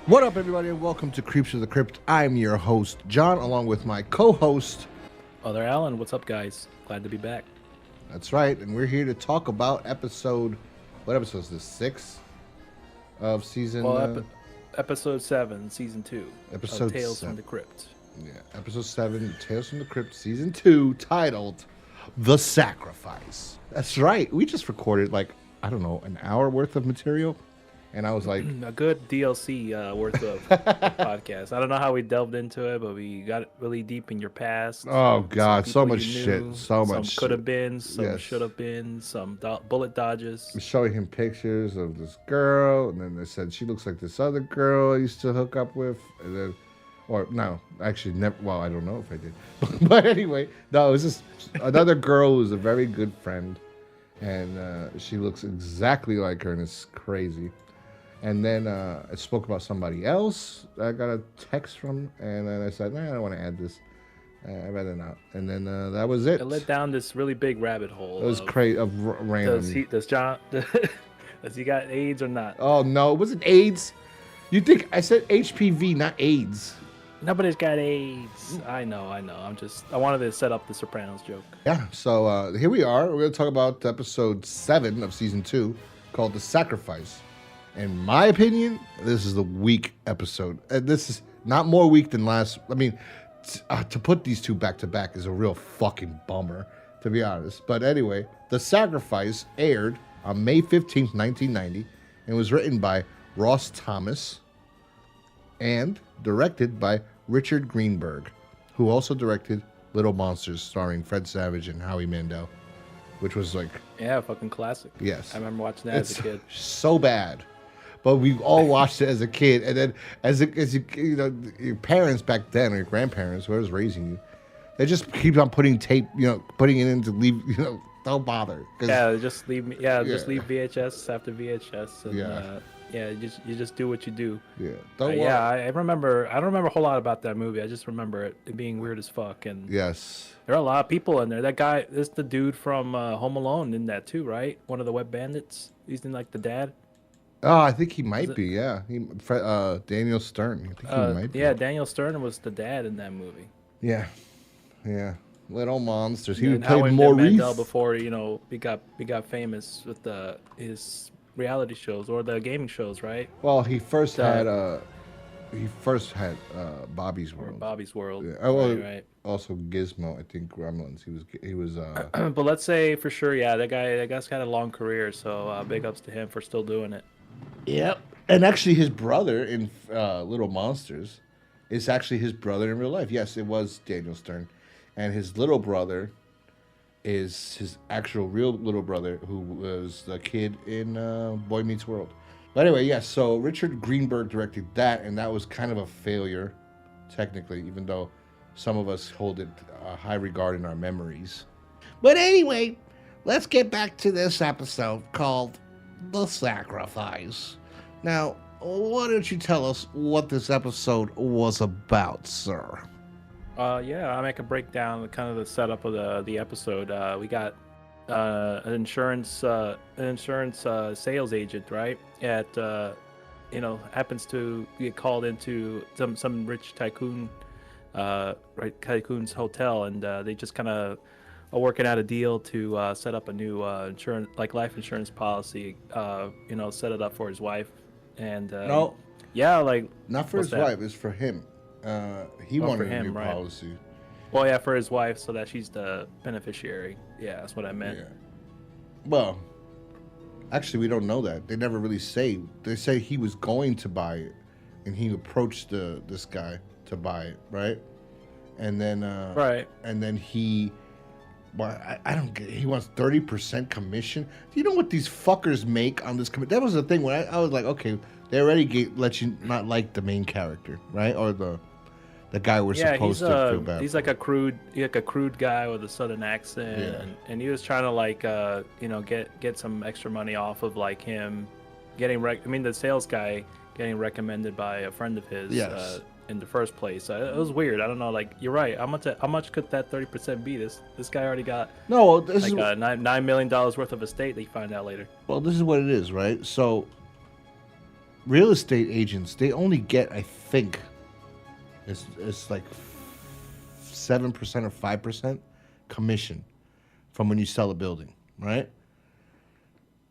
What up, everybody, and welcome to Creeps of the Crypt. I'm your host, John, along with my co-host, Other Alan. What's up, guys? Glad to be back. that's right, and we're here to talk about what episode is this, 6 of season... Episode 7, Season 2 Episode of Tales 7. from the Crypt. Yeah, episode 7, Tales from the Crypt, season 2, titled The Sacrifice. That's right, we just recorded, I don't know, an hour worth of material, and I was like... A good DLC worth of podcast. I don't know how we delved into it, but we got really deep in your past. Oh, God, so much shit. So much Some shit. could have been, some Yes. should have been, some bullet dodges. I'm showing him pictures of this girl, and then they said she looks like this other girl I used to hook up with, and then, or no, actually never. Well, I don't know if I did, but anyway, no, it was just another girl who's a very good friend, and she looks exactly like her, and it's crazy. And then I spoke about somebody else. I got a text from, and then I said, nah, I don't want to add this. I'd rather not. And then that was it. It led down this really big rabbit hole. It was crazy of random. Does he got AIDS or not? Oh no, it wasn't AIDS. You think I said HPV, not AIDS? Nobody's got AIDS. I know. I wanted to set up the Sopranos joke. Yeah. So here we are. We're gonna talk about episode 7 of season 2, called "The Sacrifice." In my opinion, this is the weak episode. And this is not more weak than last. I mean, to put these two back to back is a real fucking bummer, to be honest. But anyway, "The Sacrifice" aired on May 15th, 1990, and was written by Ross Thomas and directed by Richard Greenberg, who also directed Little Monsters, starring Fred Savage and Howie Mandel, which was like... Yeah, fucking classic. Yes. I remember watching that as a kid. So bad. But we all watched it as a kid, and then as you know, your parents back then, or your grandparents, whoever's raising you, they just keep on putting tape, putting it in to leave, don't bother. Yeah, just leave me. Yeah, just leave VHS after VHS, and you just do what you do. Yeah, I remember. I don't remember a whole lot about that movie. I just remember it being weird as fuck, and yes, there are a lot of people in there. That guy is the dude from Home Alone in that too, right? One of the wet bandits. He's in like the dad. Oh, I think he might be. Yeah, Daniel Stern. I think he might be. Yeah, Daniel Stern was the dad in that movie. Yeah. Little Monsters. He and played Howie Maurice Mandel before he got famous with his reality shows or the gaming shows, right? Well, he first had Bobby's World. Or Bobby's World. Yeah. Oh, right. Also Gizmo. I think Gremlins. He was. But let's say for sure, yeah, that guy's got a long career. So big ups to him for still doing it. Yep. And actually, his brother in Little Monsters is actually his brother in real life. Yes, it was Daniel Stern. And his little brother is his actual real little brother, who was the kid in Boy Meets World. But anyway, yes, so Richard Greenberg directed that, and that was kind of a failure, technically, even though some of us hold it high regard in our memories. But anyway, let's get back to this episode called The Sacrifice. Now, why don't you tell us what this episode was about, sir? I make a breakdown, kind of the setup of the episode. We got an insurance sales agent, right? Happens to get called into some rich tycoon, tycoon's hotel, and they just kind of are working out a deal to set up a new life insurance policy. Set it up for his wife, and no, not for his wife. It's for him. He wanted a new policy. Well, yeah, for his wife, so that she's the beneficiary. Yeah, that's what I meant. Yeah. Well, actually, we don't know that. They never really say. They say he was going to buy it, and he approached this guy to buy it, right? And then, and then he. Well, I don't get it. He wants 30% commission. Do you know what these fuckers make on this commission? That was the thing when I was like, okay, they already let you not like the main character, right? Or the guy we're supposed to feel bad. He's like a crude guy with a southern accent, and he was trying to get some extra money off of like him getting the sales guy getting recommended by a friend of his. Yes. In the first place, it was weird. I don't know. Like, you're right. How much could that 30% be? This guy already got $9 million worth of estate. That you find out later. Well, this is what it is, right? So real estate agents, they only get, I think, it's like 7% or 5% commission from when you sell a building, right?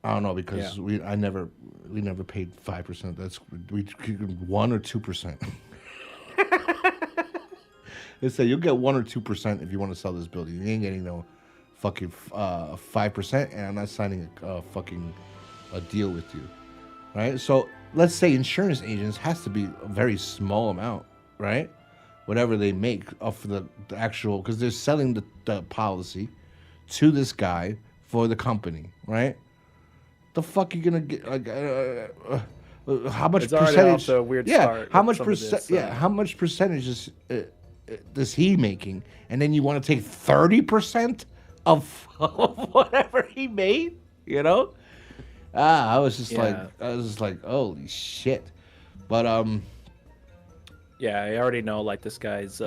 I don't know because Yeah. we never paid 5%. That's we 1 or 2%. They say you'll get 1 or 2% if you want to sell this building. You ain't getting no fucking 5%, and I'm not signing a deal with you, right? So let's say insurance agents has to be a very small amount, right? Whatever they make of the actual, because they're selling the policy to this guy for the company, right? The fuck you gonna get? Like, how much It's already percentage? off to a weird Yeah, start how with much some of percent? this, Yeah, how much percentage is he making? And then you want to take 30% of whatever he made? You know? I was just like, holy shit. But Yeah, I already know. Like this guy's.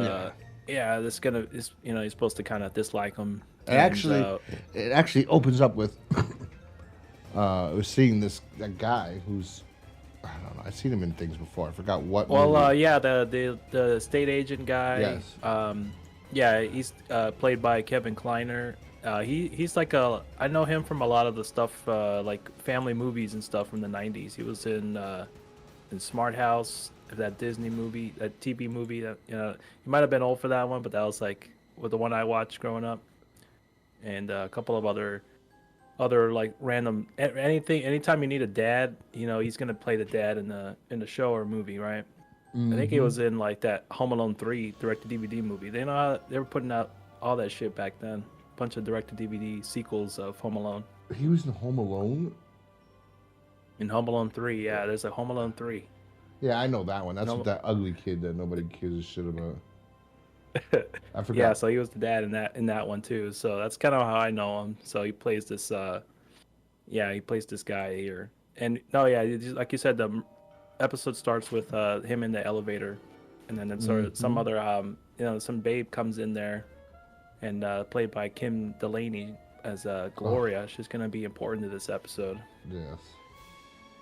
Yeah. This gonna is he's supposed to kind of dislike him. it actually opens up with we're seeing that guy who's, I don't know. I've seen him in things before. I forgot what. Well, movie. yeah, the state agent guy. Yes. Yeah, he's played by Kevin Kleiner. He's like I know him from a lot of the stuff like family movies and stuff from the '90s. He was in Smart House, that Disney movie, that TV movie. That he might have been old for that one, but that was like the one I watched growing up, and a couple of other like random anytime you need a dad, he's gonna play the dad in the show or movie, right? I think he was in like that Home Alone 3 direct to DVD movie. They know how they were putting out all that shit back then. Bunch of direct to DVD sequels of Home Alone. He was in Home Alone. In Home Alone 3, yeah, there's a Home Alone 3. Yeah, I know that one. That's with that ugly kid that nobody gives a shit about. I forgot. Yeah, so he was the dad in that one too. So that's kind of how I know him. So he plays this he plays this guy here. And no, yeah, like you said, the episode starts with him in the elevator, and then it's sort of some other some babe comes in there, and played by Kim Delaney as Gloria. She's gonna be important to this episode. Yes.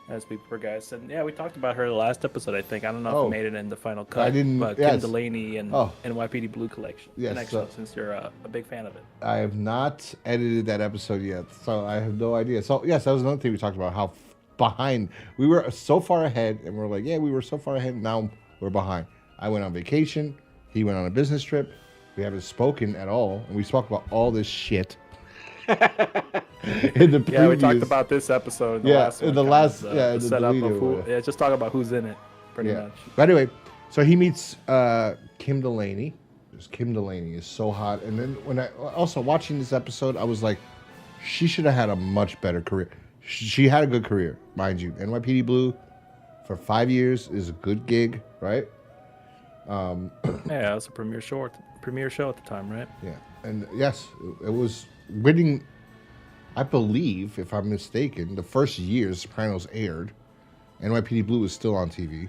As we progress, and yeah, we talked about her the last episode. I think I don't know if we made it in the final cut. I didn't. But yes. Kim Delaney and NYPD Blue connection. Since you're a big fan of it. I have not edited that episode yet, so I have no idea. So yes, that was another thing we talked about. How behind we were, so far ahead, and we're like, yeah, we were so far ahead. Now we're behind. I went on vacation. He went on a business trip. We haven't spoken at all, and we spoke about all this shit. In the we talked about this episode. In the last the setup of just talk about who's in it, pretty much. But anyway, so he meets Kim Delaney. Kim Delaney is so hot, and then when I also watching this episode, I was like, she should have had a much better career. She had a good career, mind you. NYPD Blue for 5 years is a good gig, right? Yeah, it was a premiere show at the time, right? Yeah, and yes, it was winning. I believe, if I'm mistaken, the first year Sopranos aired, NYPD Blue was still on TV,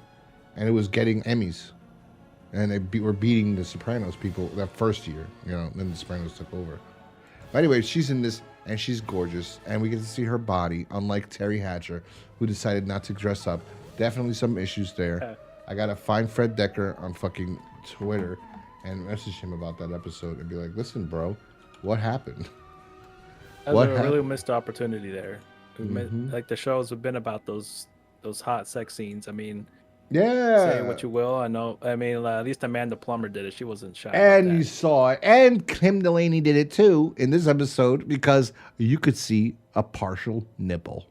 and it was getting Emmys, and they were beating the Sopranos people that first year. Then the Sopranos took over. But anyway, she's in this, and she's gorgeous, and we get to see her body. Unlike Terry Hatcher, who decided not to dress up, definitely some issues there. I gotta find Fred Decker on fucking Twitter and message him about that episode and be like, listen, bro, what happened? That was a really missed opportunity there. Like the shows have been about those hot sex scenes. I mean, say what you will. I know. I mean, at least Amanda Plummer did it. She wasn't shy. And you saw it. And Kim Delaney did it too in this episode because you could see a partial nipple.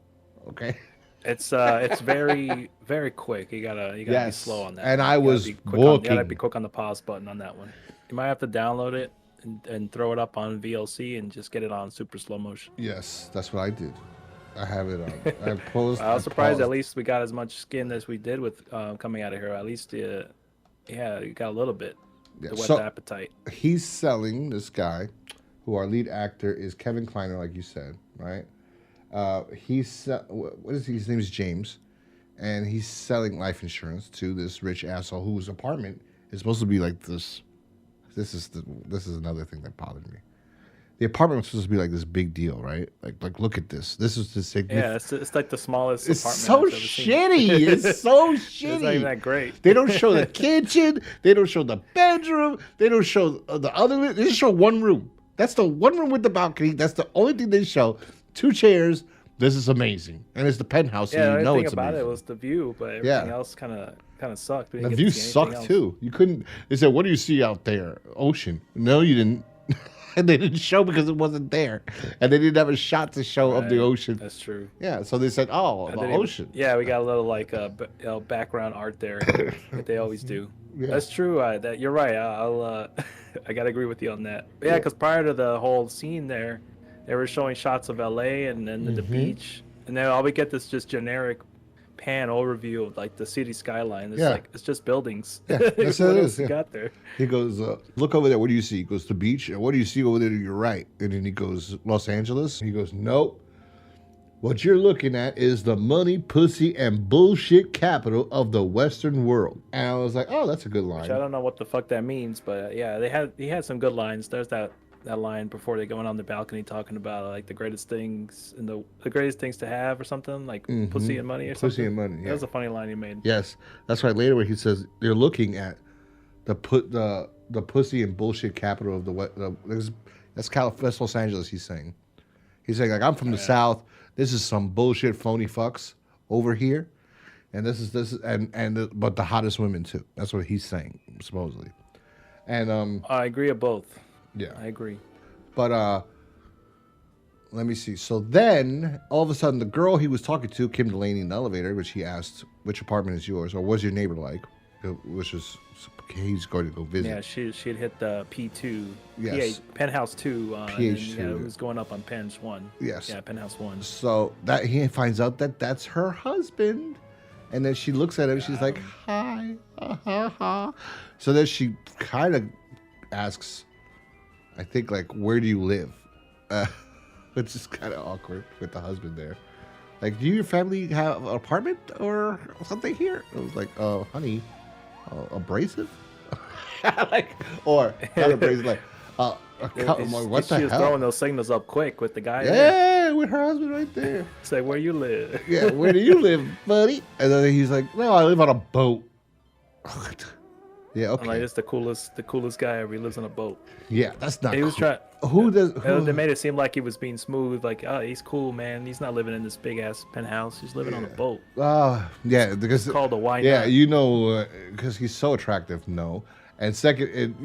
Okay. It's very very quick. You gotta be slow on that. And I was looking. You gotta be quick on the pause button on that one. You might have to download it and throw it up on VLC and just get it on super slow motion. Yes, that's what I did. I have it on. I was surprised at least we got as much skin as we did with coming out of here. At least, you got a little bit to whet the appetite. He's selling this guy, who our lead actor is Kevin Kleiner, like you said, right? What is he? His name is James, and he's selling life insurance to this rich asshole whose apartment is supposed to be like this. This is another thing that bothered me. the apartment was supposed to be like this big deal, right? Like look at this. This is the Yeah, it's like the smallest It's apartment so I've ever seen. shitty. It's so shitty. It's not even that great. They don't show the kitchen. They don't show the bedroom. They don't show the other. They just show one room. That's the one room with the balcony. That's the only thing they show. 2 chairs. This is amazing, and it's the penthouse. Yeah, so you know the thing it's about amazing. it was the view, but everything else kind of sucked. We The didn't get view to see anything sucked else. too. You couldn't. They said, "What do you see out there? Ocean." No, you didn't. And they didn't show because it wasn't there, and they didn't have a shot to show of the Right, ocean. That's true. Yeah, so they said, "Oh, I the didn't even- ocean." Yeah, we got a little like background art there that they always do. Yeah. That's true. That you're right. I'll I gotta agree with you on that. Yeah, because prior to the whole scene there, they were showing shots of LA and then the beach, and then all we get this just generic pan overview of like the city skyline. It's Yeah. like it's just buildings. Yeah, that's What what it else is, you yeah. got there? He goes, look over there. What do you see? He goes, the beach. And what do you see over there to your right? And then he goes, Los Angeles. He goes, nope. What you're looking at is the money, pussy, and bullshit capital of the Western world. And I was like, oh, that's a good line. Which I don't know what the fuck that means, but yeah, he had some good lines. There's that line before they go on the balcony talking about like the greatest things and the greatest things to have or something like pussy and money or something. Pussy and money, yeah. That was a funny line he made. Yes, that's right. Later, where he says they're looking at the pussy and bullshit capital of the West. That's Los Angeles. He's saying like I'm from the South. This is some bullshit phony fucks over here, and but the hottest women too. That's what he's saying supposedly, and I agree with both. yeah, I agree. but let me see. So then, all of a sudden, the girl he was talking to, Kim Delaney, in the elevator, which he asked, "Which apartment is yours, or what's your neighbor like?" Which is he's going to go visit. Yeah, she'd hit the P2, Yes. penthouse 2, PH2, and, it yeah. was going up on Pens 1. Yes. Yeah, penthouse 1. So that he finds out that that's her husband, and then she looks at him. She's like, "Hi, So then she kind of asks, I think, like, "Where do you live?" Which is kind of awkward with the husband there. Like, do your family have an apartment or something here? I was like, "Oh, honey, abrasive." Or not abrasive, like, what the She was hell? throwing those signals up quick with the guy. there. Yeah, with her husband right there. It's like, where you live? Yeah, where do you live, buddy? And then he's like, "No, I live on a boat." Yeah, I'm like, okay. it's the coolest guy ever. He lives on a boat. Yeah, that's not He was cool. trying. Who does? They made it seem like he was being smooth. Like, oh, he's cool, man. He's not living in this big ass penthouse. He's living on a boat. Yeah, because It's called a why yeah, not? you know, because he's so attractive. No, and second,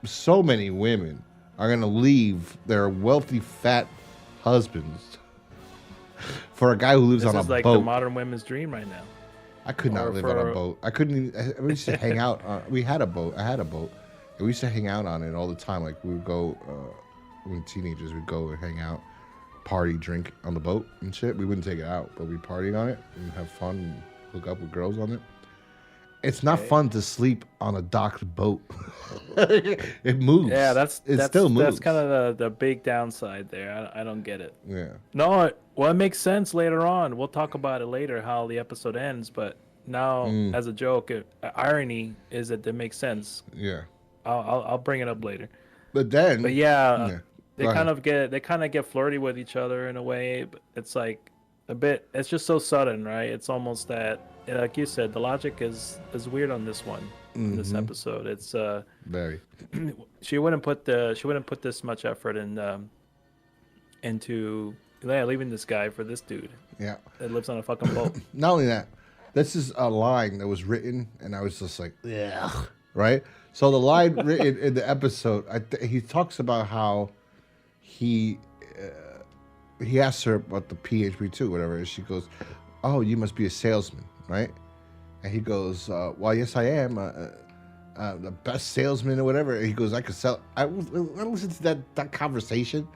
so many women are gonna leave their wealthy fat husbands for a guy who lives This on is a like boat. the modern women's dream right now. I could not or live on a for- boat. I couldn't even. We used to hang out. We had a boat. I had a boat. And we used to hang out on it all the time. Like, we would go, when teenagers, we'd go and hang out, party, drink on the boat and shit. We wouldn't take it out, but we'd party on it and have fun and hook up with girls on it. It's not fun to sleep on a docked boat. It moves. Yeah, it still moves. That's kind of the big downside there. I don't get it. Yeah. No, well, it makes sense later on. We'll talk about it later how the episode ends. But now, as a joke, irony is that it makes sense. Yeah. I'll bring it up later. But then. But yeah, Yeah. they Go kind ahead. of get flirty with each other in a way. But it's like a bit. It's just so sudden, right? It's almost that, like you said, the logic is weird on this one. In this episode, it's Very. she wouldn't put this much effort into leaving this guy for this dude Yeah. that lives on a fucking boat. Not only that, this is a line that was written, and I was just like, yeah, right? So the line written in the episode, he talks about how he asks her about the PHP2, whatever, and she goes, "Oh, you must be a salesman, right?" And he goes, "Well, yes, I am. The best salesman or whatever." And he goes, "I could sell." I listened to that conversation,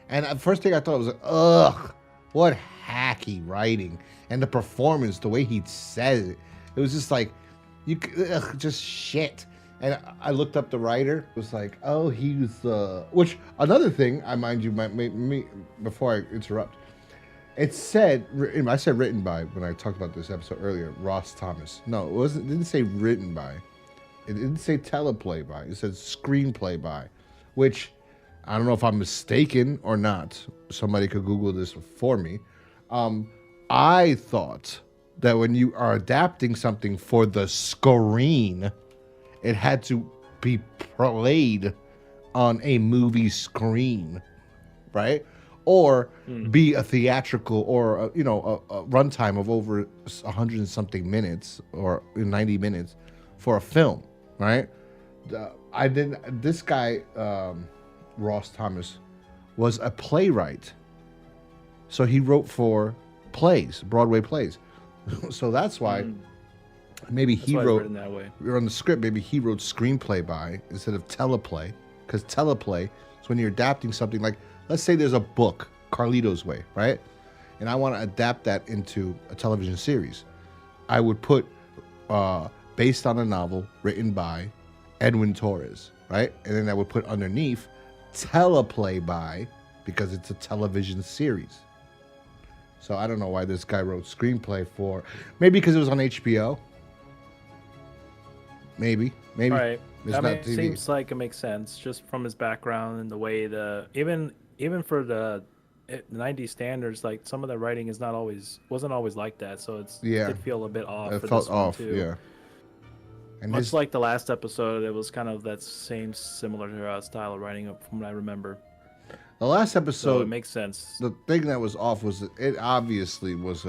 and the first thing I thought was, ugh, what hacky writing. And the performance, the way he said it, it was just like, just shit. And I looked up the writer. It was like, oh, he's, which, another thing, I mind you, before I interrupt, it said, I said written by when I talked about this episode earlier, Ross Thomas. No, it didn't say written by. It didn't say teleplay by. It said screenplay by, which I don't know if I'm mistaken or not. Somebody could Google this for me. I thought that when you are adapting something for the screen, it had to be played on a movie screen, right? Or be a theatrical or a runtime of over 100 and something minutes or 90 minutes for a film, right? This guy, Ross Thomas, was a playwright. So he wrote for plays, Broadway plays. So that's why maybe he wrote in that way. on the script. Maybe he wrote screenplay by instead of teleplay, because teleplay is when you're adapting something. Like, let's say there's a book, Carlito's Way, right? And I want to adapt that into a television series. I would put based on a novel written by Edwin Torres, right? And then I would put underneath teleplay by, because it's a television series. So I don't know why this guy wrote screenplay for. Maybe because it was on HBO. Maybe. Right. It's I mean, not it TV. seems like it makes sense just from his background and the way even for the 90s standards, like some of the writing wasn't always like that. So it did feel a bit off. It for felt this one off, too. yeah. And Much like the last episode, it was kind of that same similar style of writing from what I remember. the last So episode, it makes sense. the thing that was off was that it obviously was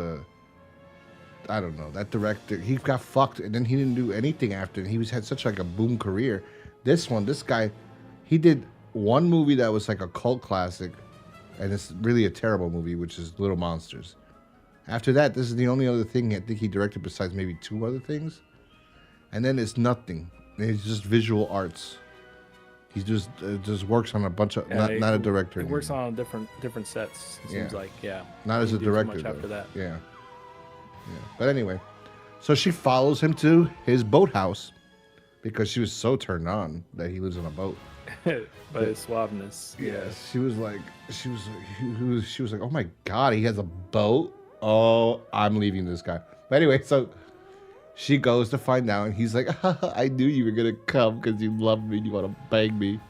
I don't know, that director, he got fucked and then he didn't do anything after. He had such like a boom career. This guy, he did one movie that was like a cult classic, and it's really a terrible movie, which is Little Monsters. After that, this is the only other thing I think he directed besides maybe 2 other things. And then it's nothing. It's just visual arts. He just works on a bunch of not a director. He works on different sets. It seems like Not as a Didn't do too director. much after that. Yeah. But anyway, so she follows him to his boathouse because she was so turned on that he lives on a boat. By his suaveness. Yes, she was like, oh my god, he has a boat. Oh, I'm leaving this guy. But anyway, so she goes to find out, and he's like, I knew you were gonna come because you love me and you want to bang me.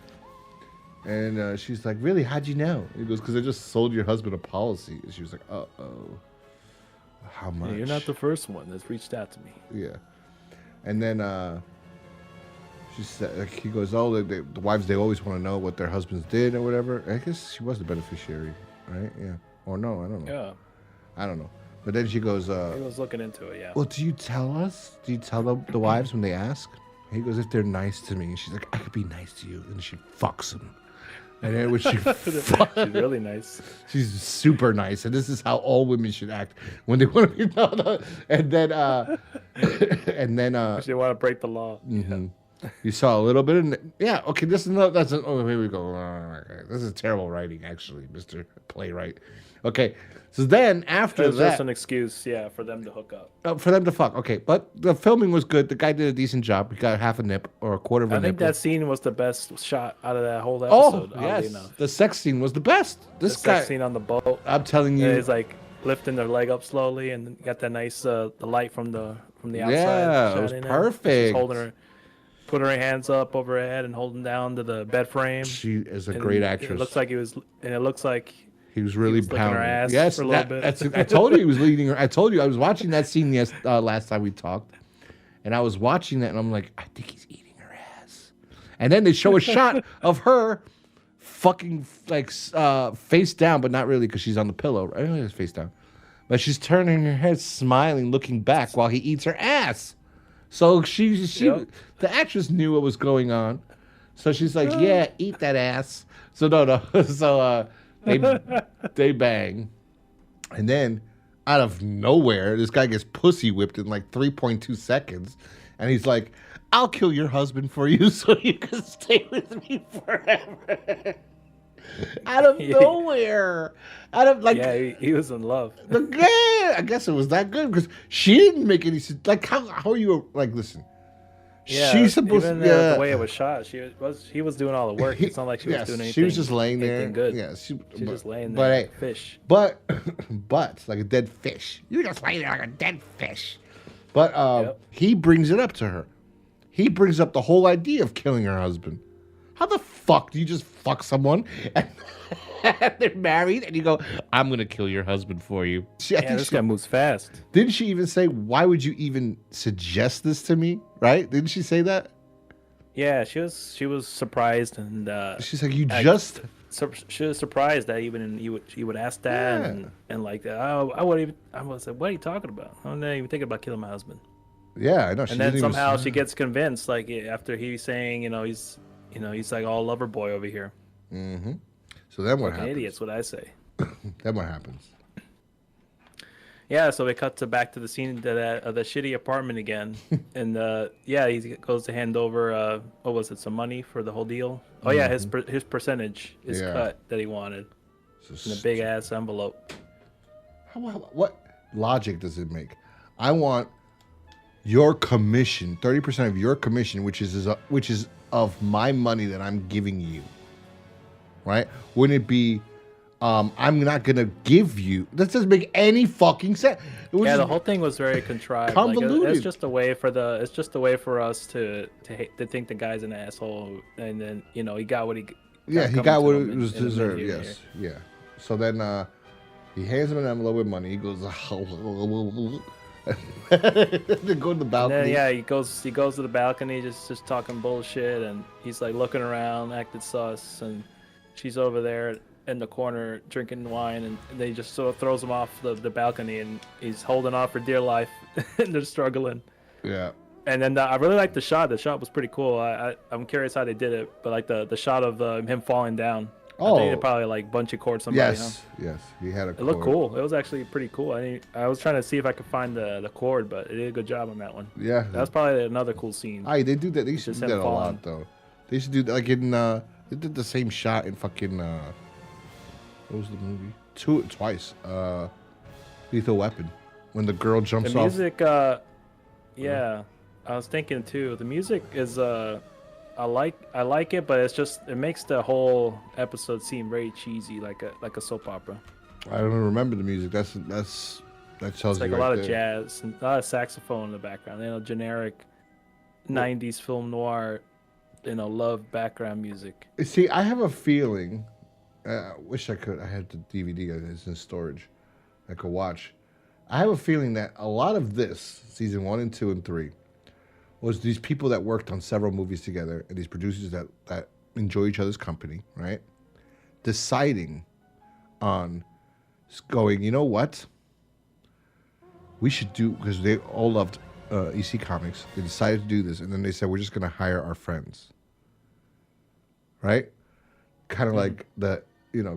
And she's like, really? How'd you know? He goes, because I just sold your husband a policy. And she was like, uh-oh. How much? Yeah, you're not the first one that's reached out to me. Yeah. And then she said, like, he goes, oh, the wives, they always want to know what their husbands did or whatever. I guess she was the beneficiary, right? Yeah. Or no, I don't know. Yeah. I don't know. But then she goes, He was looking into it, yeah. well, do you tell us? Do you tell the wives when they ask? He goes, if they're nice to me. And she's like, I could be nice to you. And she fucks him. And then when she She's really nice. she's super nice. And this is how all women should act when they want to be. No. And then, She didn't want to break the law. mhm. You saw a little bit of, yeah, okay, this is not, oh, here we go. This is terrible writing, actually, Mr. Playwright. Okay, so then after It was that, just an excuse, for them to hook up. for them to fuck, okay, but the filming was good. The guy did a decent job. He got half a nip or a quarter of a I nipple. think that scene was the best shot out of that whole Oh, episode, oddly yes, enough. the sex scene was the best. This The guy, sex scene on the boat. I'm telling you. He's like lifting their leg up slowly, and got that nice the light from the outside. Yeah, it was shining in. perfect. She's holding her, putting her hands up over her head and holding down to the bed frame. She is a And great actress. It looks like he was really licking her pounding. ass Yes, for a little bit. I told you he was leading her. I told you I was watching that scene last time we talked, and I was watching that, and I'm like, I think he's eating her ass. And then they show a shot of her fucking like face down, but not really because she's on the pillow. Right? It's face down, but she's turning her head, smiling, looking back while he eats her ass. So she Yep. the actress knew what was going on. So she's like, yeah, eat that ass. So no. So they bang. And then out of nowhere, this guy gets pussy whipped in like 3.2 seconds. And he's like, I'll kill your husband for you so you can stay with me forever. Out of nowhere. Out of like, he was in love. I guess it was that good because she didn't make any sense. Like, how are you, like, listen. Yeah, She's supposed even to, yeah. the way it was shot, he was doing all the work. It's not like she was doing anything. She was just laying there. anything good. Yeah, She's just laying but there, hey, fish. But like a dead fish. You just lay there like a dead fish. But he brings it up to her. He brings up the whole idea of killing her husband. How the fuck? Do you just fuck someone and they're married and you go, I'm gonna kill your husband for you? Yeah, this guy moves fast. Didn't she even say, why would you even suggest this to me? Right? Didn't she say that? Yeah, she was surprised and She's like, she was surprised that even you would ask that and like I was like, what are you talking about? I'm not even thinking about killing my husband. Yeah, I know. And then somehow she gets convinced, like after he's saying, he's like all lover boy over here. Mm-hmm. So then what happens? Idiot's what I say. Then what happens? Yeah, so we cut back to the scene of the shitty apartment again, and he goes to hand over what was it, some money for the whole deal? Oh yeah, his percentage is cut that he wanted in a big ass envelope. What logic does it make? I want your commission, 30% of your commission, which is of my money that I'm giving you. Right? Wouldn't it be? I'm not gonna give you. That doesn't make any fucking sense. The whole thing was very contrived. Convoluted. Like, it's just a way for us to think the guy's an asshole, and then he got what he. He got what it was deserved. Yes, yeah. So then he hands him an envelope with money. He goes, they go to the balcony. Then, he goes to the balcony, just talking bullshit, and he's like looking around, acting sus, and she's over there in the corner drinking wine, and they just sort of throws him off the balcony, and he's holding on for dear life, and they're struggling. Yeah. And then I really liked the shot. The shot was pretty cool. I'm curious how they did it, but like the shot of him falling down. I think they probably like bungee cord somebody. Yes, yes, he had a cord. It looked cool. It was actually pretty cool. I was trying to see if I could find the cord, but it did a good job on that one. Yeah, that was probably another cool scene. They do that. They used to do that a lot, though. They used to do like in they did the same shot in fucking what was the movie? Twice. Lethal Weapon, when the girl jumps off. The music, yeah, I was thinking too. The music is I like it, but it makes the whole episode seem very cheesy, like a soap opera. I don't remember the music. That tells it's like you a right lot there. of jazz and a lot of saxophone in the background. Generic 90s film noir, love background music. See, I have a feeling. I wish I could. I had the DVD. It's in storage. I could watch. I have a feeling that a lot of this, season 1 and 2 and 3, was these people that worked on several movies together, and these producers that enjoy each other's company, right? Deciding on going, you know what? We should do, because they all loved EC Comics. They decided to do this, and then they said, we're just going to hire our friends. Right? Kind of like the,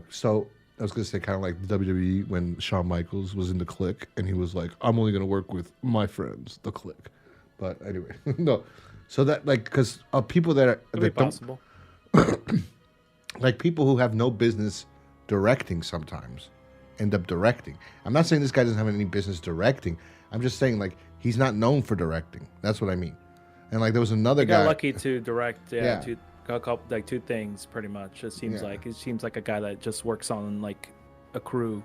so I was going to say kind of like the WWE when Shawn Michaels was in the Clique, and he was like, I'm only going to work with my friends, the Clique. But anyway, no. So that, like, because people that Could be possible. Like people who have no business directing sometimes end up directing. I'm not saying this guy doesn't have any business directing. I'm just saying, like, he's not known for directing. That's what I mean. And like, there was another guy. Got lucky to direct, two things pretty much. It seems like a guy that just works on like a crew.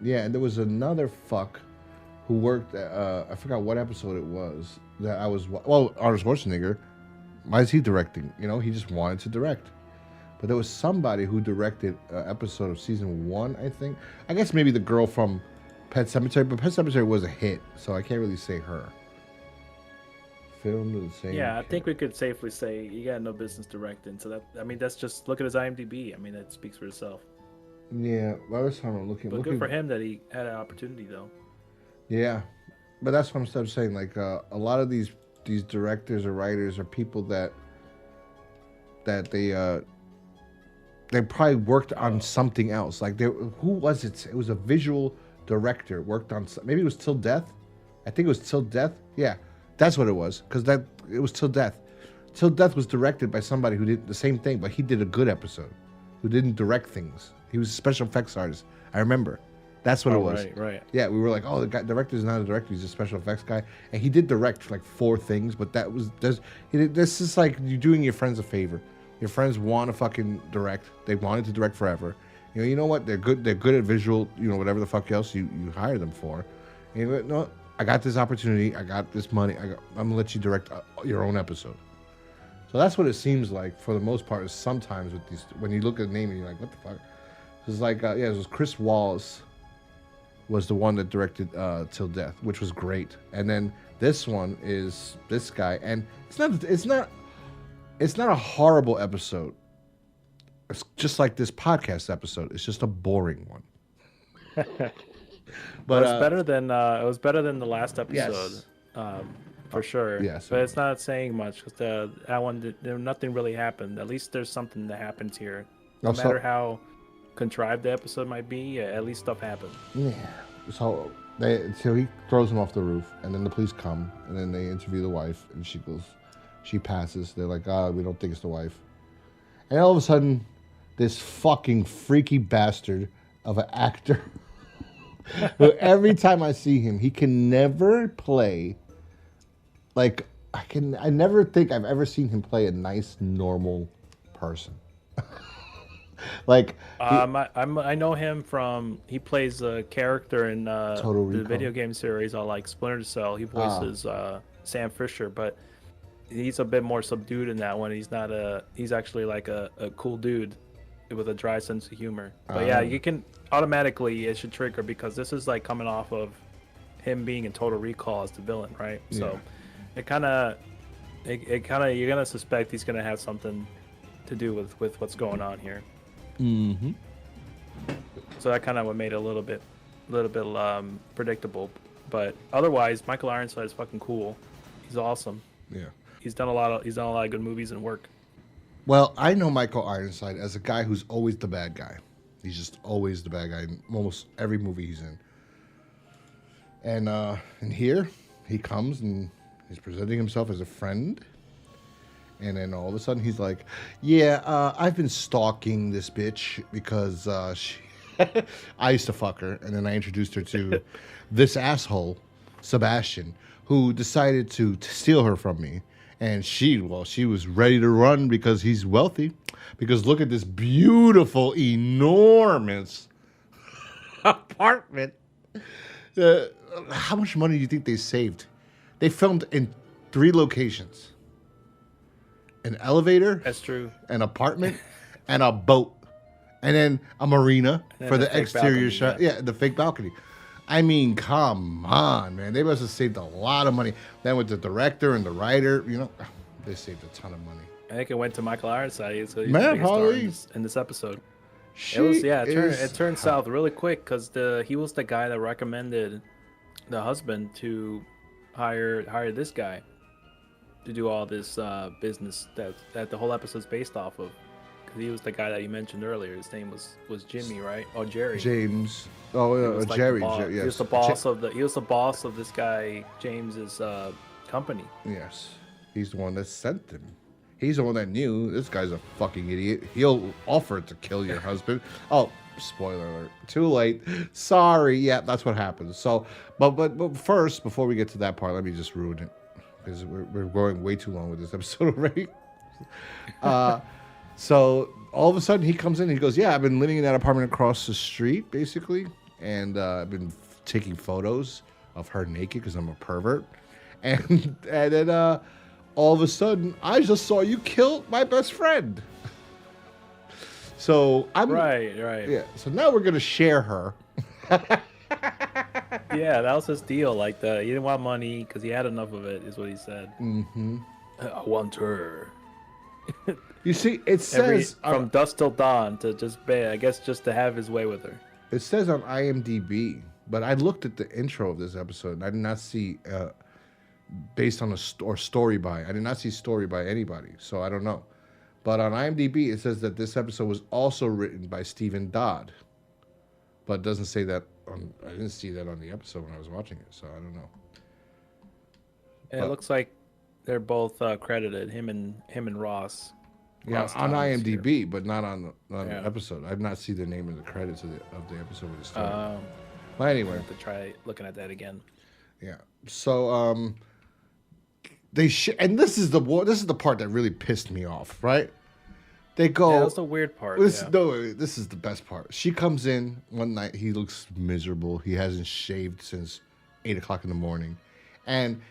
Yeah, and there was another fuck who worked. I forgot what episode it was that I was. Well, Arnold Schwarzenegger. Why is he directing? He just wanted to direct. But there was somebody who directed an episode of season 1, I think. I guess maybe the girl from Pet Sematary, but Pet Sematary was a hit, so I can't really say her. Filmed the same. Yeah, I think we could safely say he got no business directing. So that's just look at his IMDb. That speaks for itself. Yeah, well, that's how I'm looking. But good for him that he had an opportunity, though. Yeah, but that's what I'm saying. Like a lot of these directors or writers are people that they probably worked on something else. Like who was it? It was a visual director worked on. Maybe it was Till Death. I think it was Till Death. Yeah, that's what it was. Because it was Till Death. Till Death was directed by somebody who did the same thing, but he did a good episode. Who didn't direct things. He was a special effects artist. I remember. That's what it was. Right. Yeah, we were like, the director's not a director; he's a special effects guy, and he did direct like 4 things. But this is like you doing your friends a favor. Your friends want to fucking direct. They wanted to direct forever. You know what? They're good. They're good at visual. Whatever the fuck else you hire them for. And you go, no, I got this opportunity. I got this money. I'm gonna let you direct your own episode. So that's what it seems like for the most part. Is sometimes with these, when you look at the name and you're like, what the fuck? It's like, it was Chris Wallace was the one that directed Till Death, which was great. And then this one is this guy, and it's not a horrible episode. It's just like this podcast episode. It's just a boring one. But it was better than the last episode, yes. for sure. Yes, but it's not saying much because that one nothing really happened. At least there's something that happens here. No matter how contrived the episode might be, at least stuff happened. Yeah. So he throws him off the roof, and then the police come, and then they interview the wife, and she passes. They're like, we don't think it's the wife. And all of a sudden, this fucking freaky bastard of an actor, who every time I see him, he can never play, like, I never think I've ever seen him play a nice, normal person. Like, I know him from, he plays a character in the video game series I like, Splinter Cell. He voices Sam Fisher, but he's a bit more subdued in that one. He's actually like a cool dude with a dry sense of humor. But yeah, you can automatically, it should trigger because this is like coming off of him being in Total Recall as the villain, right? Yeah. So it kind of you're gonna suspect he's gonna have something to do with what's going on here. Mm-hmm. So that kind of what made it a little bit predictable. But otherwise, Michael Ironside is fucking cool. He's awesome. Yeah. He's done a lot of good movies and work. Well, I know Michael Ironside as a guy who's always the bad guy. He's just always the bad guy in almost every movie he's in. And here he comes and he's presenting himself as a friend. And then all of a sudden he's like, I've been stalking this bitch because I used to fuck her. And then I introduced her to this asshole, Sebastian, who decided to steal her from me. And she was ready to run because he's wealthy. Because look at this beautiful, enormous apartment. How much money do you think they saved? They filmed in 3 locations. An elevator. That's true. An apartment and a boat. And then a marina for the exterior shot. Yeah, the fake balcony. I mean, come on, man. They must have saved a lot of money. Then with the director and the writer, they saved a ton of money. I think it went to Michael Ironside. So he's man, the biggest star in this episode. It turned south really quick because he was the guy that recommended the husband to hire this guy to do all this business that the whole episode's based off of. Because he was the guy that you mentioned earlier. His name was Jimmy, right? Oh, Jerry. James. Oh, yeah, Jerry. Yes. He was the boss of this guy James's company. Yes, he's the one that sent them. He's the one that knew this guy's a fucking idiot. He'll offer to kill your husband. Oh, spoiler alert! Too late. Sorry. Yeah, that's what happens. So, but first, before we get to that part, let me just ruin it because we're going way too long with this episode already. So all of a sudden he comes in and he goes, I've been living in that apartment across the street, basically. And I've been taking photos of her naked because I'm a pervert. And then all of a sudden, I just saw you kill my best friend. So I'm... Right. Yeah, so now we're going to share her. Yeah, that was his deal. Like, he didn't want money because he had enough of it, is what he said. Mm-hmm. I want her. You see, it says... from dusk till dawn to just to have his way with her. It says on IMDb, but I looked at the intro of this episode and I did not see based on or story by. I did not see story by anybody, so I don't know. But on IMDb, it says that this episode was also written by Stephen Dodd. But it doesn't say that I didn't see that on the episode when I was watching it, so I don't know. And it looks like they're both credited, him and Ross. Yeah, on IMDb, but not on the episode. I've not seen the name in the credits of the episode with the story. But anyway, I have to try looking at that again. Yeah. So and this is the part that really pissed me off, right? They go. Yeah, that's the weird part. This is the best part. She comes in one night. He looks miserable. He hasn't shaved since 8:00 in the morning, and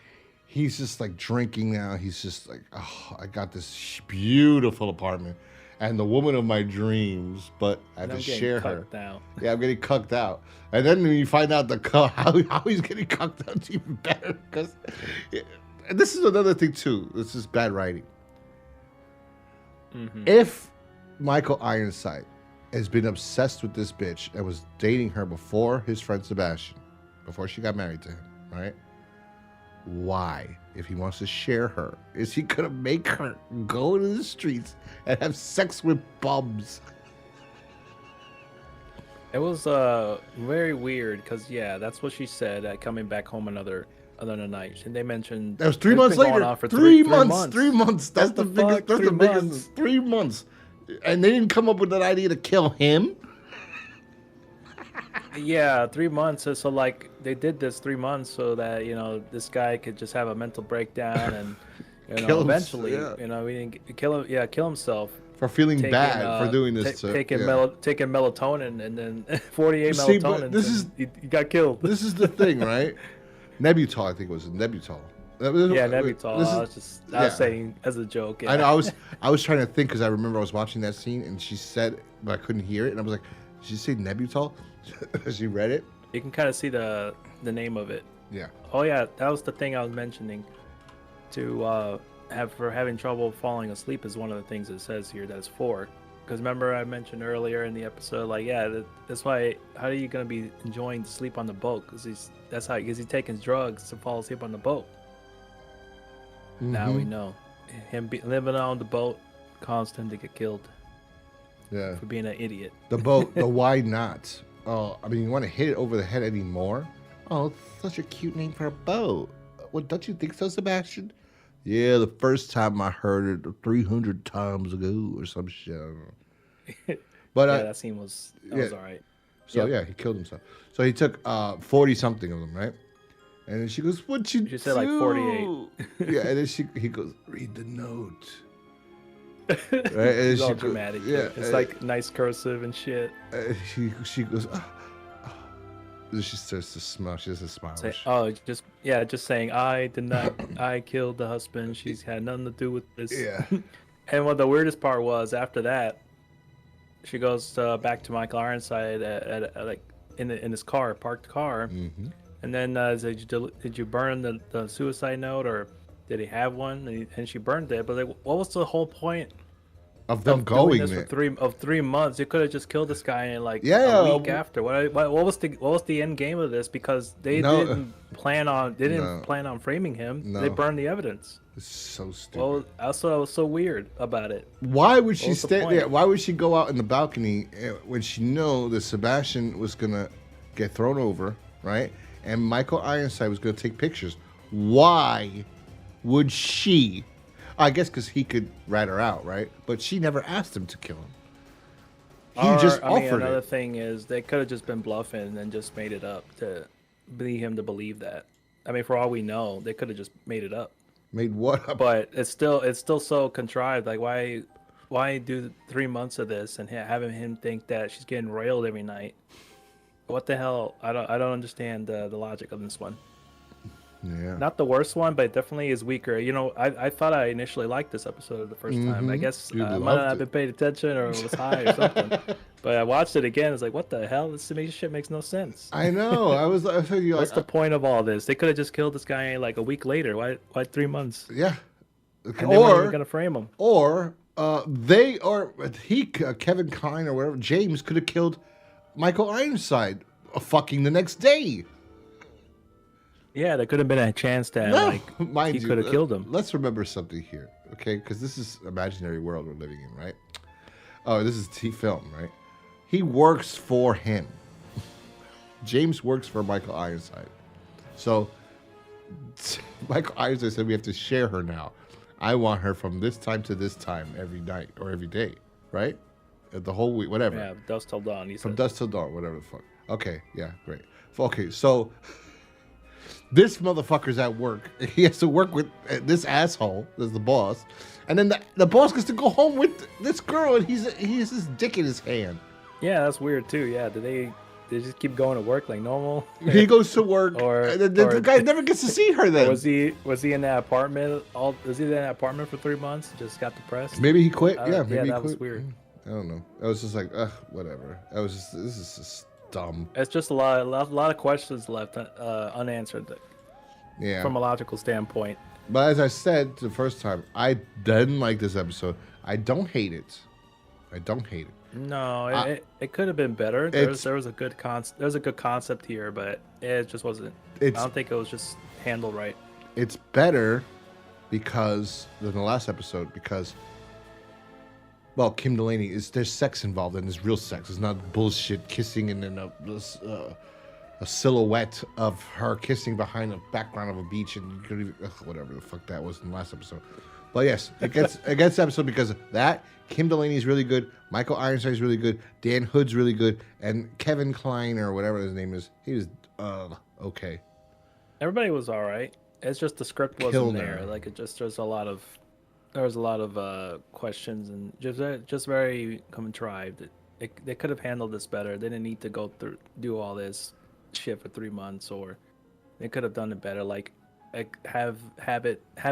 he's just like drinking now. He's just like, oh, I got this beautiful apartment and the woman of my dreams, but I have to share her. Now. Yeah, I'm getting cucked out. And then when you find out how he's getting cucked out, it's even better. Because this is another thing too. This is bad writing. Mm-hmm. If Michael Ironside has been obsessed with this bitch and was dating her before his friend Sebastian, before she got married to him, right? Why, if he wants to share her, is he gonna make her go to the streets and have sex with bums? It was very weird because that's what she said. Coming back home another night, and they mentioned that was 3 months later. For 3 months. 3 months. That's the biggest. That's the biggest. 3 months, and they didn't come up with that idea to kill him. Yeah, 3 months. So like they did this 3 months so that this guy could just have a mental breakdown and eventually we didn't kill him. Yeah, kill himself for feeling bad for doing this. Taking melatonin and then 48 melatonin. He got killed. This is the thing, right? Nebutol, I think it was Nebutol. Yeah, Nebutol. I was saying as a joke. Yeah. I know. I was trying to think because I remember I was watching that scene and she said, but I couldn't hear it, and I was like, "Did she say Nebutol?" She read it. You can kind of see the name of it. Yeah. Oh yeah, that was the thing I was mentioning. To having trouble falling asleep is one of the things it says here that it's for. Because remember I mentioned earlier in the episode, like that's why. How are you gonna be enjoying to sleep on the boat? Because he's taking drugs to fall asleep on the boat. Mm-hmm. Now we know him living on the boat caused him to get killed. Yeah. For being an idiot. The boat. The why not? Oh, I mean, you want to hit it over the head anymore? Oh, it's such a cute name for a boat. Well, don't you think so, Sebastian? Yeah, the first time I heard it 300 times ago or some shit. But that scene was all right. So he killed himself. So he took 40 something of them, right? And then she goes, "What you do?" She said like 48. Yeah, and then he goes, "Read the note." Right? And it's all dramatic. Yeah, it's like nice cursive and shit. She goes, she starts to smile. She doesn't smile. Just saying, I killed the husband. She's had nothing to do with this. Yeah. And what the weirdest part was, after that, she goes back to Michael Ironside like in his parked car, mm-hmm. and then did you burn the suicide note, or did he have one? And she burned it. But like, what was the whole point of them going this there for 3 months? You could have just killed this guy in like a week after. What was the end game of this? Because they didn't plan on framing him. No. They burned the evidence. It's so stupid. Well, that's what was so weird about it. Why would she stay there? Why would she go out in the balcony when she knew that Sebastian was gonna get thrown over, right? And Michael Ironside was gonna take pictures. Why would she? I guess because he could rat her out, right? But she never asked him to kill him. Another thing is they could have just been bluffing and just made it up to lead him to believe that. I mean, for all we know, they could have just made it up. Made what up? But it's still so contrived. Like, why do 3 months of this and having him think that she's getting railed every night? What the hell? I don't understand the logic of this one. Yeah. Not the worst one, but it definitely is weaker. I thought I initially liked this episode the first time. I guess I might not have been paying attention or it was high or something. But I watched it again. It's like, what the hell? This shit makes no sense. I know. I figured, what's the point of all this? They could have just killed this guy like a week later. Why 3 months? Yeah. And they weren't even gonna frame him. Or Kevin Kline or whatever, James could have killed Michael Ironside fucking the next day. Yeah, there could have been a chance that he could have killed him. Let's remember something here, okay? Because this is imaginary world we're living in, right? Oh, this is film, right? He works for him. James works for Michael Ironside. So Michael Ironside said we have to share her now. I want her from this time to this time every night or every day, right? The whole week, whatever. Yeah, dusk till dawn. From dusk till dawn, whatever the fuck. Okay, yeah, great. Okay, so this motherfucker's at work. He has to work with this asshole, that's the boss, and then the boss gets to go home with this girl, and he has his dick in his hand. Yeah, that's weird too. Yeah, did they they just keep going to work like normal. He goes to work, Or- and the or- guy never gets to see her. Then was he in that apartment? Was he in that apartment for 3 months? Just got depressed. maybe he quit. Yeah, Maybe he that quit. was weird. I don't know. I was just like, ugh, whatever. This is just dumb. It's just a lot of questions left unanswered Yeah. from a logical standpoint. But as I said the first time, I didn't like this episode. I don't hate it. No, it could have been better. There was a good concept here, but it just wasn't. I don't think it was just handled right. It's better because than the last episode because, well, Kim Delaney there's sex involved and there's real sex. It's not bullshit kissing and then a silhouette of her kissing behind the background of a beach and you could even, whatever the fuck that was in the last episode. But yes, it gets the episode because of that. Kim Delaney is really good. Michael Ironside is really good. Dan Hood's really good, and Kevin Kline or whatever his name is, he was okay. Everybody was all right. It's just the script wasn't Kilner. there. Like there was a lot of questions and just very contrived. They could have handled this better. They didn't need to do all this shit for 3 months, or they could have done it better. Like have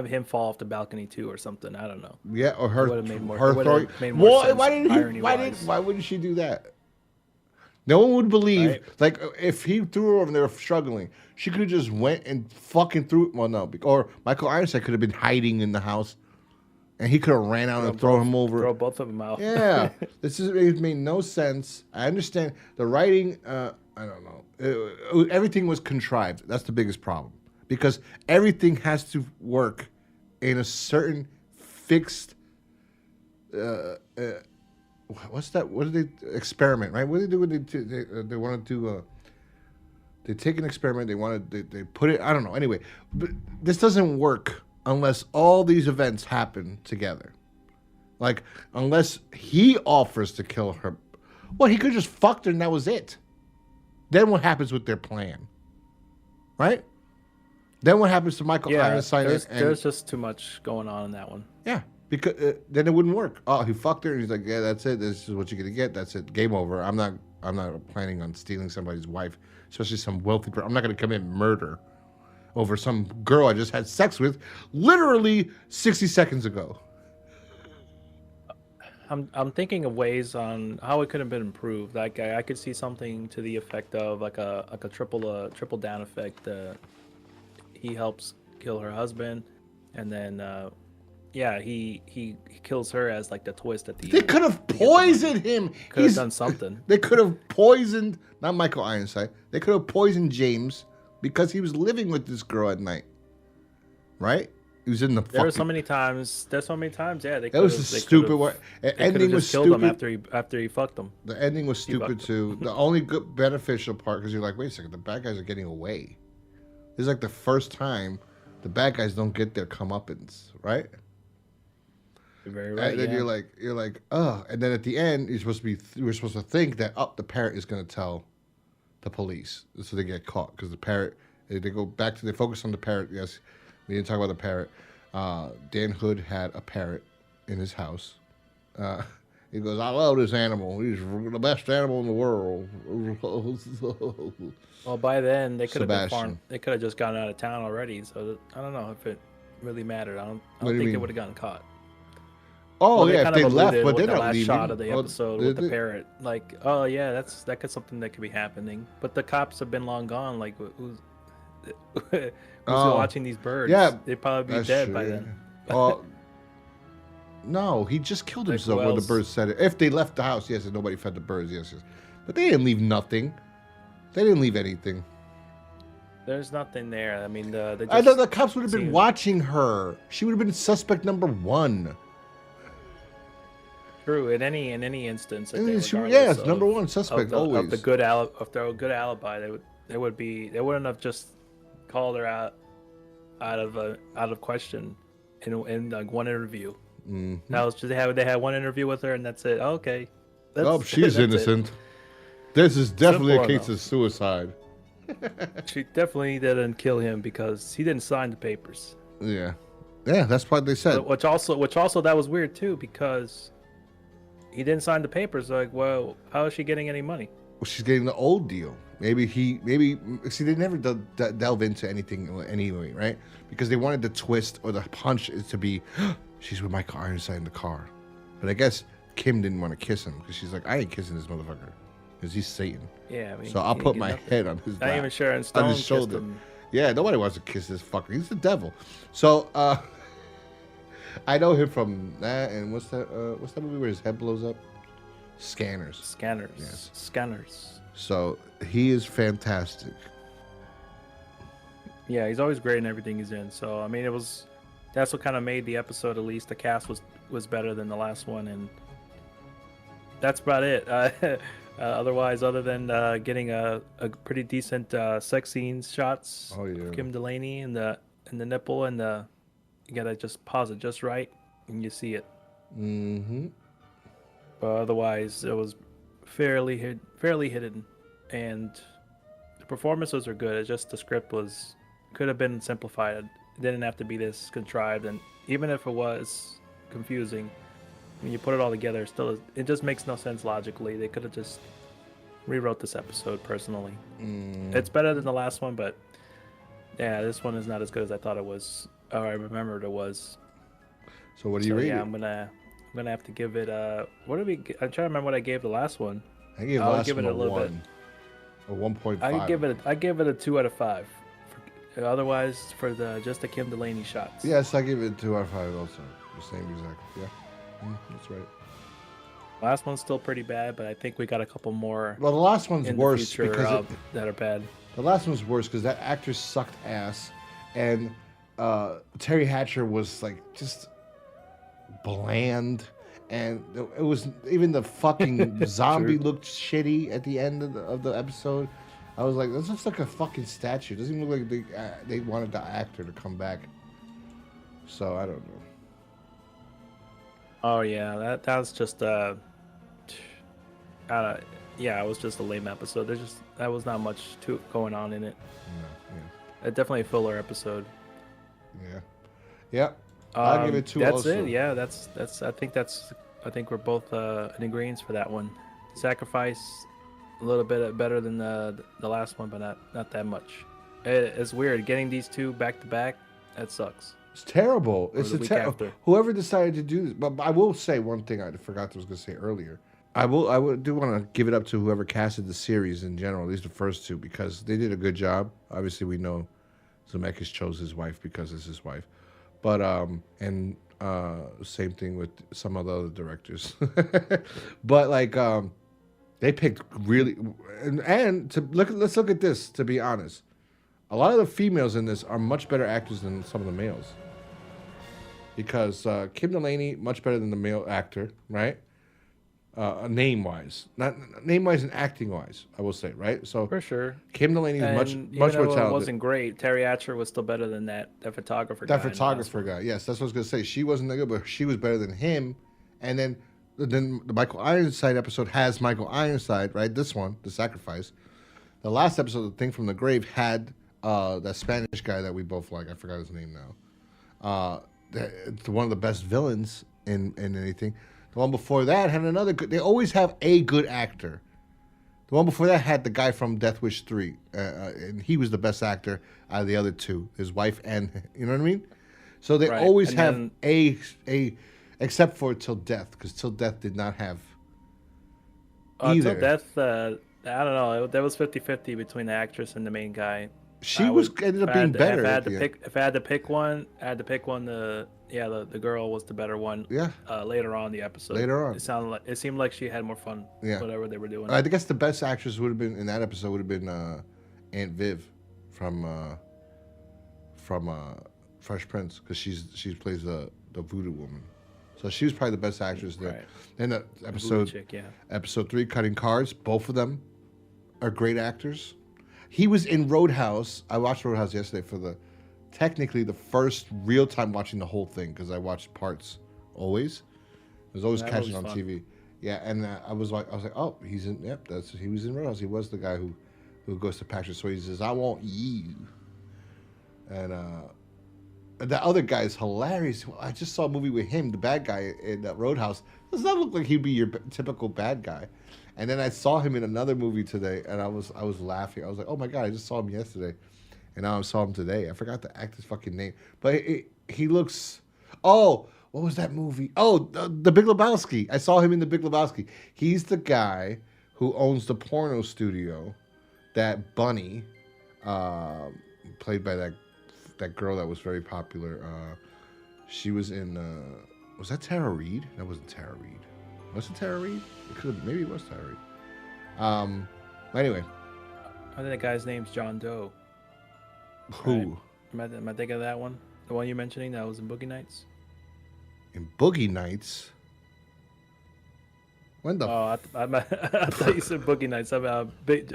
him fall off the balcony too, or something. I don't know. Yeah, or her It would've made more- her it would've throwing. made more sense Why wouldn't she do that? No one would believe. Right. Like if he threw her over and they were struggling, she could have just went and fucking threw. Well, no, or Michael Ironside could have been hiding in the house, and he could have ran out and thrown him over. Throw both of them out. Yeah, it made no sense. I understand the writing. I don't know. Everything was contrived. That's the biggest problem because everything has to work in a certain fixed. What's that? What do they experiment? Right? What do they do when they want to do? They take an experiment. They put it. I don't know. Anyway, but this doesn't work unless all these events happen together. Like unless he offers to kill her, well, he could just fucked her and that was it. Then what happens with their plan? Right? Then what happens to Michael Ironside? There's just too much going on in that one. Yeah, because then it wouldn't work. Oh, he fucked her, and he's like, "Yeah, that's it. This is what you're gonna get. That's it. Game over. I'm not planning on stealing somebody's wife, especially some wealthy person. I'm not gonna commit murder over some girl I just had sex with, literally 60 seconds ago." I'm thinking of ways on how it could have been improved. Like I could see something to the effect of like a triple down effect. He helps kill her husband, and then he kills her as like the twist at the end. They could have poisoned him. Could have done something. They could have poisoned not Michael Ironside. They could have poisoned James because he was living with this girl at night, right? He was in the. There's so many times. Yeah, they. That was a stupid one. The ending was killed stupid. him after he fucked him. The ending was stupid too. The only good beneficial part because you're like, wait a second, the bad guys are getting away. This is like the first time the bad guys don't get their comeuppance, right? You're very right. And then yeah. you're like, oh, and then at the end we're supposed to think that the parrot is going to tell the police, so they get caught because the parrot. They go back to they focus on the parrot. Yes, we didn't talk about the parrot. Dan Hood had a parrot in his house. He goes, I love this animal. He's the best animal in the world. Well, by then they could have been Sebastian. They could have just gotten out of town already. So I don't know if it really mattered. I don't What do you think they mean? would have gotten caught. Oh Well, yeah, if kind they of left, alluded but with they're the not last leaving. shot of the Oh, episode with the parrot. Like, oh yeah, that's something that could be happening. But the cops have been long gone. Like, who's watching these birds? Yeah, they'd probably be that's dead true, by yeah. then. No, he just killed Like, himself who when the else? birds said it. If they left the house, yes, and nobody fed the birds, yes. But they didn't leave nothing. They didn't leave anything. There's nothing there. I mean, I thought the cops would have been seemed- watching her. She would have been suspect number one. True. In any instance, I And think, she- regardless yes, of- number one suspect, of always. the good good alibi, they wouldn't have just called her out of question in like one interview. Mhm. That was just they had one interview with her and that's it. Okay. Oh, she's that's it. innocent. This is definitely a Simple case of suicide. She definitely didn't kill him because he didn't sign the papers. Yeah. Yeah, that's what they said. Which also that was weird too because he didn't sign the papers. Like, well, how is she getting any money? she's getting the old deal. Maybe see they never delve into anything anyway, right? Because they wanted the twist or the punch is to be she's with Michael Ironside in the car, but I guess Kim didn't want to kiss him because she's like, I ain't kissing this motherfucker because he's Satan. Yeah, I mean, so I'll put my head on his not lap, even Sharon Stone on his shoulder. Him. Yeah, nobody wants to kiss this fucker. He's the devil. So I know him from that, and what's that movie where his head blows up? Scanners. Yes. Scanners. So he is fantastic. Yeah, he's always great in everything he's in. So I mean, that's what kind of made the episode. At least the cast was better than the last one, and that's about it. Otherwise, other than getting a pretty decent sex scenes shots of Kim Delaney and the nipple and you gotta just pause it just right and you see it. Mm-hmm. But otherwise, it was fairly hidden, and the performances are good. It's just the script could have been simplified. It didn't have to be this contrived, and even if it was confusing, when you put it all together, it just makes no sense logically. They could have just rewrote this episode. Personally, it's better than the last one, but yeah, this one is not as good as I thought it was, or I remembered it was. So what do you rate it? I'm gonna have to give it what did we? I'm trying to remember what I gave the last one. I gave the last one a 1. A 1.5. I give it a 2 out of 5. Otherwise, for just the Kim Delaney shots. Yes, I give it a 2 out of 5 also. The same exactly. Yeah, that's right. Last one's still pretty bad, but I think we got a couple more. Well, the last one's worse because that are bad. The last one's worse because that actor sucked ass, and Terry Hatcher was like just bland, and it was even the fucking zombie looked shitty at the end of the episode. I was like, this looks like a fucking statue. It doesn't even look like they wanted the actor to come back. So I don't know. Oh yeah, that was just yeah, it was just a lame episode. That was not much going on in it. Yeah. Definitely a filler episode. Yeah. Yep. I'll give it 2 that's also. It. Yeah, that's I think we're both in agreement for that one. Sacrifice a little bit better than the last one, but not that much. It's weird getting these two back to back. That sucks. It's terrible. It's terrible. Whoever decided to do this, but I will say one thing I forgot I was going to say earlier. I do want to give it up to whoever casted the series in general, at least the first 2, because they did a good job. Obviously, we know Zemeckis chose his wife because it's his wife, but same thing with some of the other directors. But like they picked really, and let's look at this. To be honest, a lot of the females in this are much better actors than some of the males. Because Kim Delaney much better than the male actor, right? Name-wise, not name-wise and acting-wise, I will say, right? So for sure, Kim Delaney is much more talented. It wasn't great. Terry Hatcher was still better than that photographer. That photographer guy, yes, that's what I was gonna say. She wasn't that good, but she was better than him. And then the Michael Ironside episode has Michael Ironside, right? This one, The Sacrifice. The last episode, The Thing from the Grave, had that Spanish guy that we both like. I forgot his name now. It's one of the best villains in anything. The one before that had another good. They always have a good actor. The one before that had the guy from Death Wish 3, and he was the best actor out of the other 2. His wife and you know what I mean. So they always have a except for Till Death, because Till Death did not have either. Till Death, I don't know. There was 50-50 between the actress and the main guy. She ended up being better. If I had to pick one, the girl was the better one. Yeah. Later on in the episode. Later on. It seemed like she had more fun. Yeah. Whatever they were doing. I guess the best actress would have been in that episode would have been Aunt Viv from Fresh Prince, because she plays the voodoo woman. So she was probably the best actress there. Right. Then episode 3, Cutting Cards. Both of them are great actors. He was in Roadhouse. I watched Roadhouse yesterday for technically the first real time watching the whole thing, because I watched parts always. I was always catching on TV. Yeah, and I was like, oh, he was in Roadhouse. He was the guy who goes to Patrick Swayze. He says, I want you. And the other guy is hilarious. I just saw a movie with him, the bad guy in Roadhouse. Does not look like he'd be your typical bad guy. And then I saw him in another movie today, and I was laughing. I was like, oh my god, I just saw him yesterday, and now I saw him today. I forgot the actor's fucking name, but he looks. Oh, what was that movie? Oh, the Big Lebowski. I saw him in the Big Lebowski. He's the guy who owns the porno studio. That Bunny, played by that girl that was very popular. She was in. Was that Tara Reid? That wasn't Tara Reid. Was it Tara Reid? It could have. Maybe it was Tara Reid. Anyway. I think the guy's name's John Doe. Who? Right? Am I thinking of that one? The one you're mentioning that was in Boogie Nights? In Boogie Nights? When the? Oh, I thought you said Boogie Nights. About big.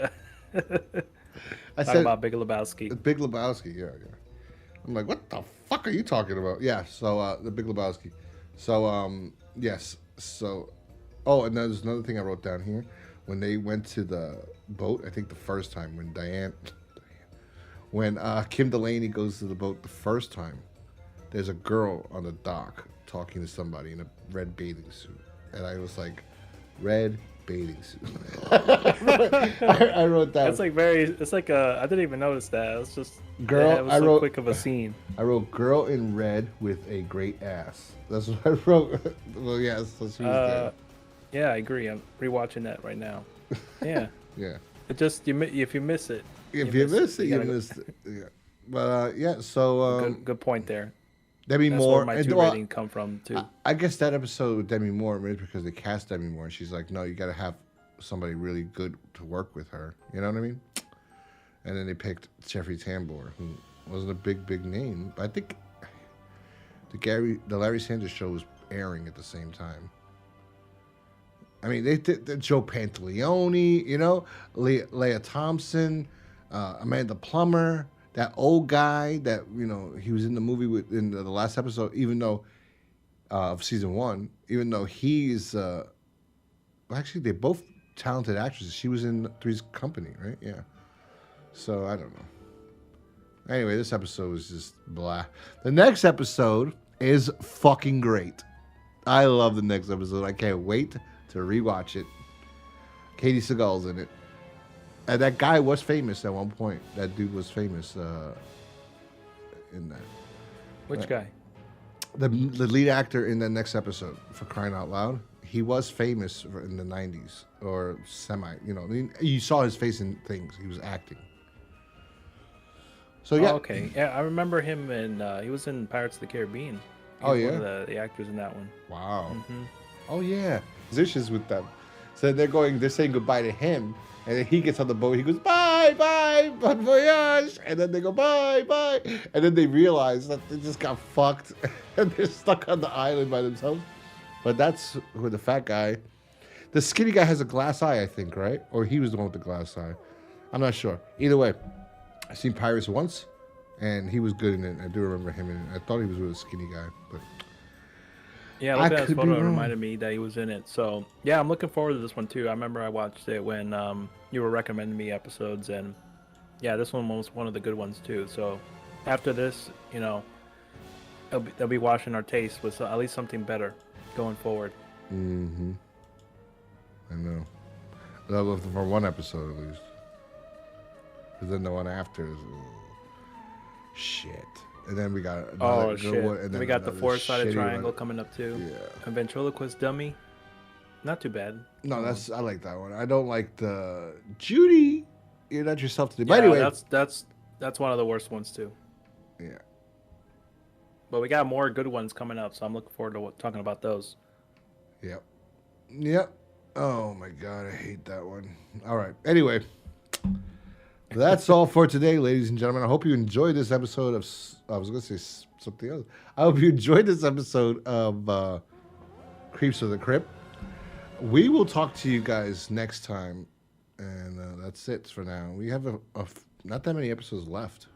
I said about Big Lebowski. Big Lebowski, yeah. I'm like, what the fuck are you talking about? Yeah, so the Big Lebowski. So yes, so and there's another thing I wrote down here. When they went to the boat, I think the first time when Kim Delaney goes to the boat the first time, there's a girl on the dock talking to somebody in a red bathing suit, and I was like, red bathing suit. I wrote that. It's like it's like I didn't even notice that. It's just girl. It was I so wrote quick of a scene. I wrote girl in red with a great ass. That's what I wrote. Well, yes, that's who's there. Yeah, I agree. I'm rewatching that right now. Yeah. Yeah. It just if you miss it. If you miss it, you miss it. Yeah. But yeah. So good point there. Demi That's Moore. Where my 2 rating come from too. I guess that episode with Demi Moore is because they cast Demi Moore, and she's like, no, you got to have somebody really good to work with her. You know what I mean? And then they picked Jeffrey Tambor, who wasn't a big name. But I think the Larry Sanders Show was airing at the same time. I mean, they did Joe Pantaleone, you know, Leah Thompson, Amanda Plummer. That old guy that, you know, he was in the movie in the last episode, even though of season 1, even though he's actually they're both talented actresses. She was in Three's Company, right? Yeah. So I don't know. Anyway, this episode was just blah. The next episode is fucking great. I love the next episode. I can't wait to rewatch it. Katie Seagal's in it. And that guy was famous at one point. That dude was famous in that. Which guy? The lead actor in the next episode, for crying out loud. He was famous in the 90s, or semi, you know. You saw his face in things. He was acting. So, yeah. Oh, okay. Yeah, I remember him in, he was in Pirates of the Caribbean. He was one of the actors in that one. Wow. Mm-hmm. Oh, yeah. There's issues with them. So they're saying goodbye to him. And then he gets on the boat. He goes, bye, bon voyage. And then they go, bye. And then they realize that they just got fucked. And they're stuck on the island by themselves. But that's where the fat guy, the skinny guy has a glass eye, I think, right? Or he was the one with the glass eye. I'm not sure. Either way, I've seen Pirates once, and he was good in it. I do remember him in it. I thought he was with a skinny guy, but yeah, looking at his photo, it reminded me that he was in it. So yeah, I'm looking forward to this one too. I remember I watched it when you were recommending me episodes, and yeah, this one was one of the good ones too. So after this, you know, they'll be washing our taste with at least something better going forward. Mm-hmm. I know. That was for one episode at least. Because then the one after is shit. And then we got another good one. And then we got the four-sided triangle coming up too. Yeah. A ventriloquist dummy. Not too bad. No, I like that one. I don't like the Judy. You're not yourself today. Yeah, but anyway, that's one of the worst ones too. Yeah. But we got more good ones coming up, so I'm looking forward to talking about those. Yep. Oh my god, I hate that one. All right. Anyway, that's all for today, ladies and gentlemen. I hope you enjoyed this episode of. I was going to say something else. I hope you enjoyed this episode of Creeps of the Crypt. We will talk to you guys next time, and that's it for now. We have not that many episodes left.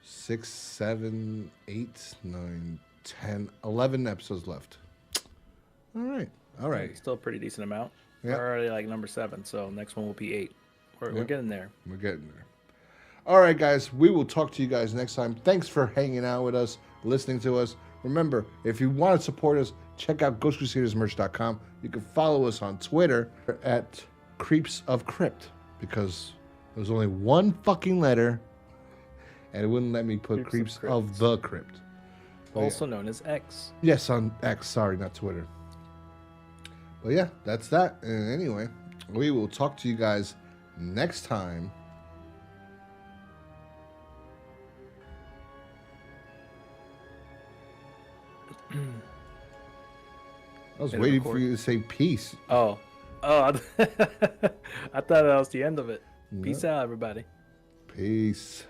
6, 7, 8, 9, 10, 11 episodes left. All right. Still a pretty decent amount. Yep. We're already like number 7, so next one will be 8. We're getting there. We're getting there. All right, guys. We will talk to you guys next time. Thanks for hanging out with us, listening to us. Remember, if you want to support us, check out ghostcrusadersmerch.com. You can follow us on Twitter at Creeps of Crypt, because there's only one fucking letter, and it wouldn't let me put Creeps of the Crypt. But Also known as X. yes, on X. Sorry, not Twitter. But yeah, that's that. And anyway, we will talk to you guys next time. I was waiting for you to say peace. Oh, I thought that was the end of it. Peace out, everybody. Peace.